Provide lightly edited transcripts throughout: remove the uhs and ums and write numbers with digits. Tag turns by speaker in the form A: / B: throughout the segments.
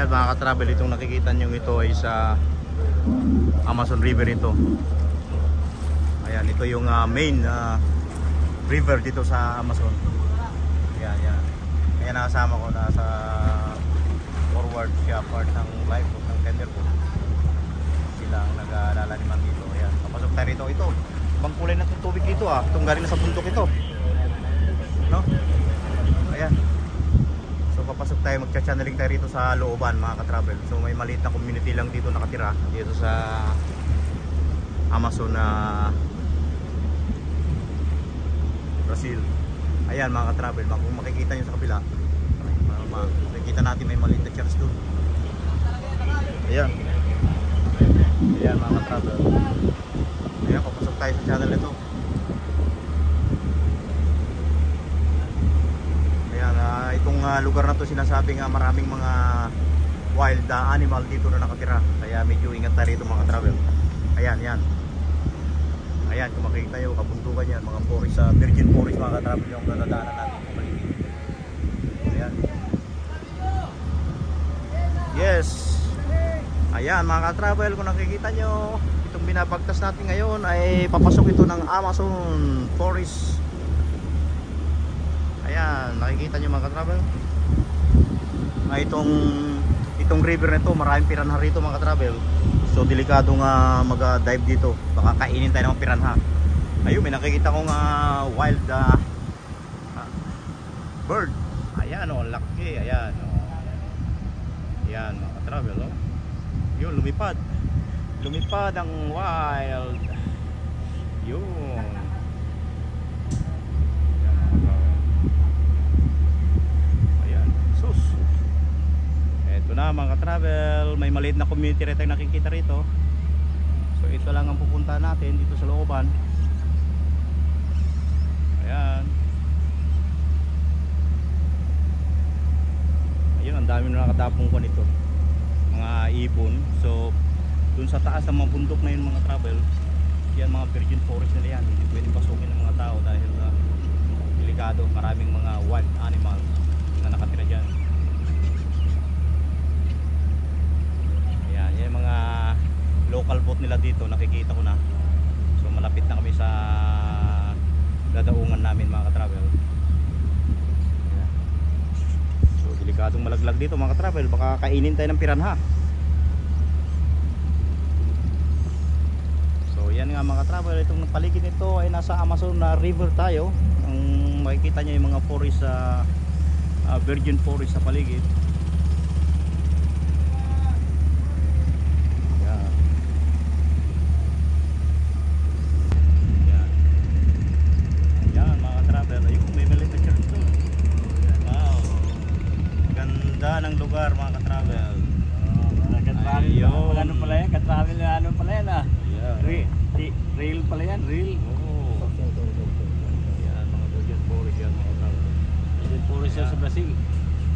A: Ayan mga ka-travel, itong nakikita nyo ito ay sa Amazon River ito. Ayan, ito yung main river dito sa Amazon. Ayan, ayan. Ayan, nakasama ko na sa forward siya part ng live boat ng tender boat. Sila ang nag-aalaliman dito. Ayan, papasok tayo rito. Ito, ibang kulay na tubig dito itong galing na sa bundok ito, no? Ayan. So papasok tayo, magcha-channeling tayo rito sa looban mga ka-travel. So may maliit na community lang dito nakatira dito sa Amazon na Brazil. Ayan mga ka-travel, kung makikita nyo sa kabila, makikita natin may maliit na church doon. Ayan. Ayan mga ka-travel. Ayan, papasok tayo sa channel ito. Ayan, itong lugar na to sinasabing maraming mga wild animal dito na nakatira. Kaya medyo ingat tayo rito mga ka-travel. Ayan, yan. Ayan, kung makikita nyo, kabundukan yan, mga forest, virgin forest mga ka-travel yung nadadaanan natin sa paligid. Ayan. Yes. Ayan mga ka-travel, kung nakikita nyo, itong binabagtas natin ngayon ay papasok ito ng Amazon Forest. Ayan, nakikita nyo mga ka-travel. Itong river na ito, maraming piranha rito mga ka-travel. So delikado nga mag-dive dito, baka kainin tayo ng piranha. Ayun, may nakikita kong wild bird. Ayan laki. Ayan Ayan mga ka-travel yun, lumipad ang wild. Yun. Ayan, sus. Eto na mga ka-travel, may maliit na community rin tayong nakikita rito. So ito lang ang pupuntahan natin dito sa looban. Ayan. Ayun, ang dami na nakatapong ko nito, mga ibon. So dun sa taas ng mga bundok na yun mga travel, yan mga virgin forest nila yan, hindi pwedeng pasukin ng mga tao dahil delikado, maraming mga wild animal na nakatira dyan. Ayan, yan mga local boat nila dito, nakikita ko na. So malapit na kami sa dadaungan namin mga ka-travel. So delikadong malaglag dito mga ka-travel, baka kainin tayo ng piranha. Yan nga mga travel, itong paligid nito ay nasa Amazon na river tayo. Ang makikita nyo yung mga forest, virgin forest sa paligid. Yan. Yan. Yan mga travel, ayun, may maliit na church to. Wow, ganda ng lugar mga ka-travel.
B: Ano pala yan? Ka-travel na ano pala yan Rail pala yan, rail.
A: Oh. Yan mga virgin forest yan mga travel.
B: Virgin forest yan sa Brazil.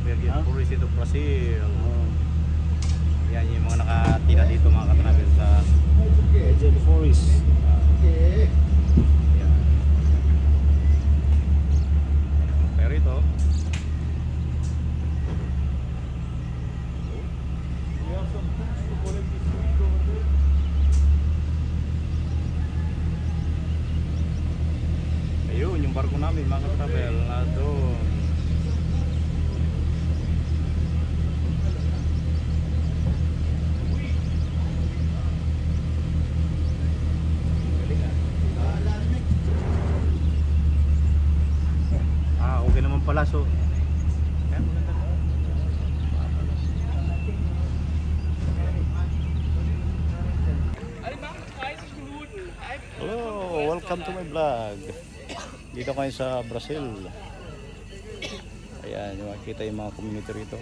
A: Virgin forest ito Brazil. Yan yung mga nakatira dito mga ka-travel sa
B: Virgin forest.
A: Yan. Pero ito ayun, yung barko namin mga ka-travel na doon. Okay naman pala. So ayan, maganda. Hello, welcome to my vlog. Dito kayo sa Brazil. Ayan, makikita yung mga community rito.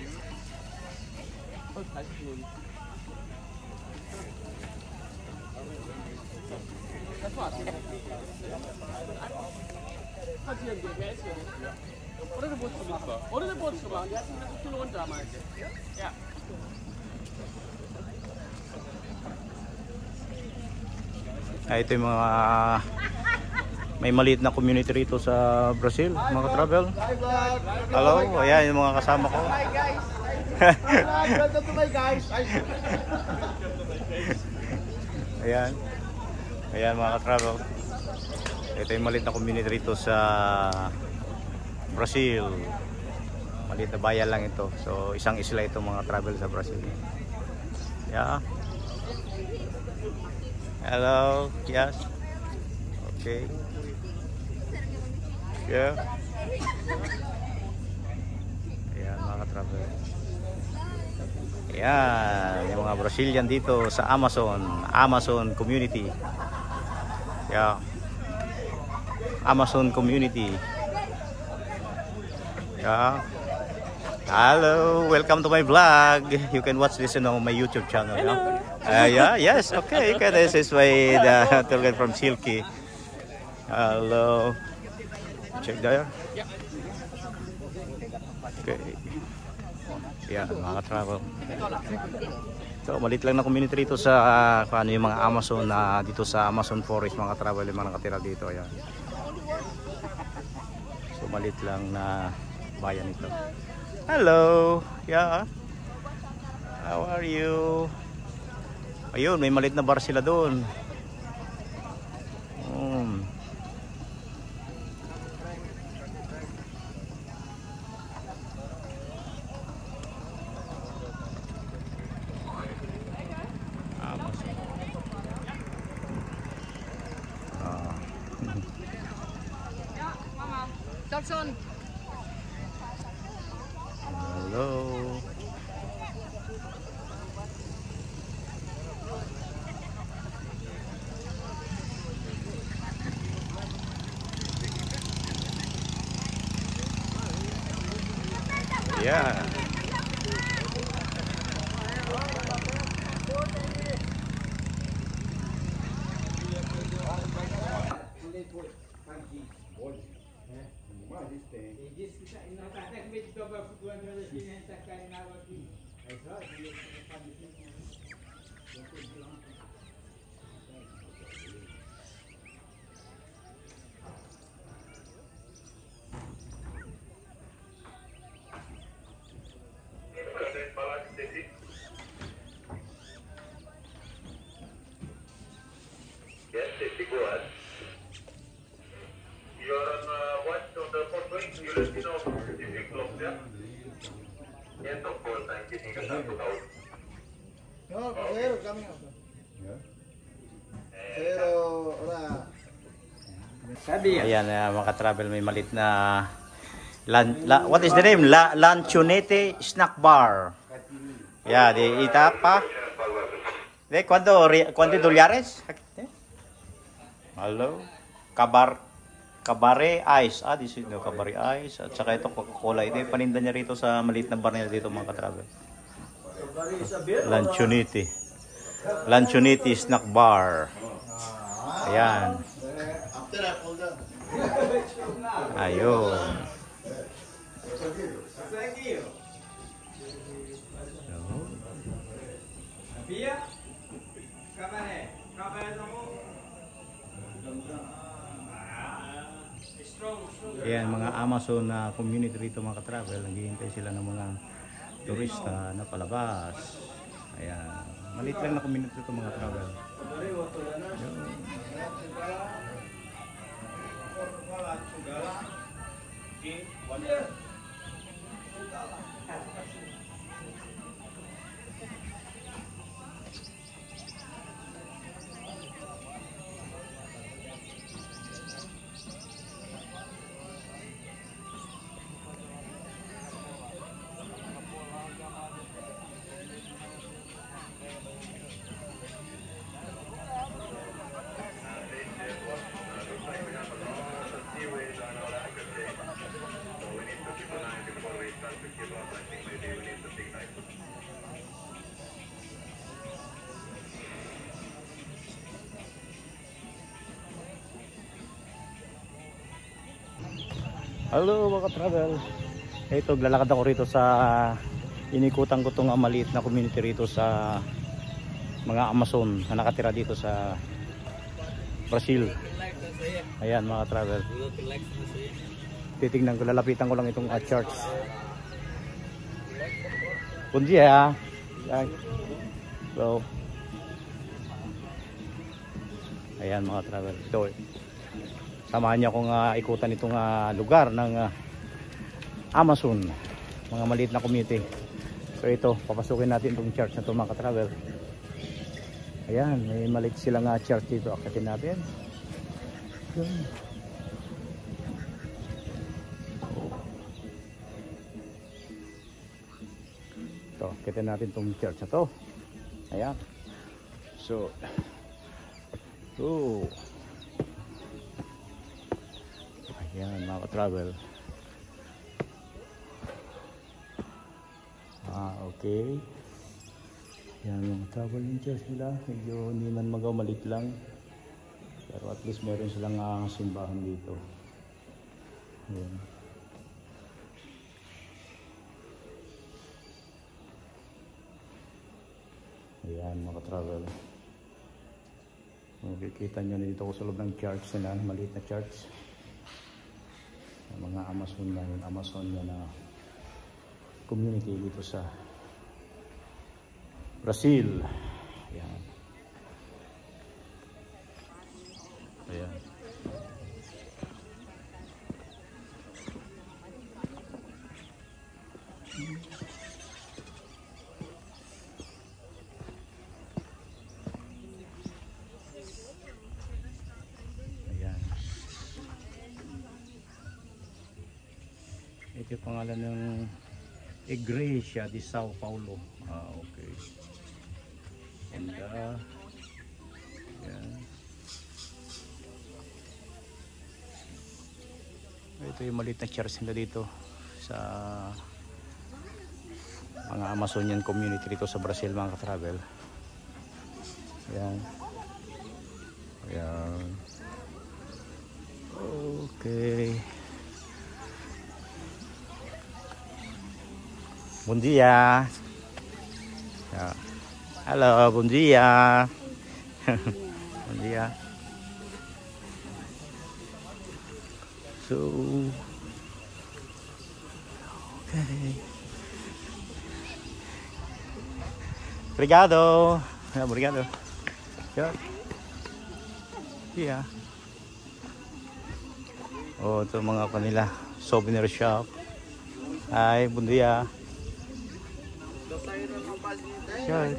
A: Ito yung mga may maliit na community rito sa Brazil, mga ka-travel. Hello, ayan yung mga kasama ko.
C: Welcome to my guys.
A: Ayan. Ayan mga ka-travel. Ito yung maliit na community rito sa Brazil. Maliit na bayan lang ito. So isang isla ito mga travel sa Brazil. Yeah. Hello. Yes. Okay. Yeah. Ayan mga ka-travel. Ayan. Yung mga Brazilian dito sa Amazon community. Yeah. Amazon community. Yeah. Hello, welcome to my vlog. You can watch this on my YouTube channel.
B: Hello.
A: Yeah, yes, okay. You can. This is my tour guide from Silky. Hello. Check there. Okay. Yeah, mga travel. So, malit lang na community rito sa paano yung mga Amazon na dito sa Amazon Forest mga travel yung mga nakatira dito. Ayan. So, malit lang na bayan ito. Hello. Yeah. How are you? Ayun, may malit na bar sila doon.
D: Jackson.
A: Hello. Yeah.
E: Yes, City, go ahead. You are on watch on the phone going. You let me know if you close, yeah? Yes, of course. I'm getting a sample out.
C: No, cero kami. Cero, ora.
B: Sabi yan.
A: Ayan, mga travel may malit na what is the name? Lanchonete Snack Bar. Yeah, di Itapa. De cuánto $? Hello. Kabare Ice. This is Kabare Ice. At saka ito Coca-Cola. Ito yung paninda niya rito sa maliit na bar nila dito mga ka-travel. Lanchonete Snack Bar. Ayan. Ayun. Ayan, mga Amazon na community rito mga ka-travel. Naghihintay sila ng mga turista na palabas. Ayan. Maliit lang na community rito mga travel. Hello mga travel. Ito, lalakad ako rito sa inikutan ko itong maliit na community rito sa mga Amazon na nakatira dito sa Brazil. Ayan mga travel. Titignan ko, lalapitan ko lang itong church. Bom dia. Yan. So, ayan mga travel. Ito, samahan niyo akong ikutan itong lugar ng Amazon. Mga maliit na community. So ito, papasukin natin itong church na ito mga travel. Ayan, may maliit silang church dito. Akitin natin. Yun. Ito, akitin natin itong church na ito. Ayan. So, ayan mga travel. Okay. Yan yung traveling church nila. Medyo hindi man magaw, maliit lang. Pero at least meron silang simbahan dito. Ayan. Ayan mga travel. Makikita nyo na dito ko sa loob ng church nila. Maliit na church. Mga Amazon na yun. Amazon na community dito sa Brazil. Ayan. Ayan. Ayan. Ito yung pangalan ng Igreja de Sao Paulo. Okay. And yeah. Ito yung maliit na church nila dito sa mga Amazonian community dito sa Brazil mga ka-travel. Ayan. Ayan. Okay. Bom dia. Ya. Halo, bom dia. Bom dia. So, okay. Obrigado. Obrigado. Yeah. Yeah. Oh, ito mga kanila souvenir shop. Hi, bom dia. Sure.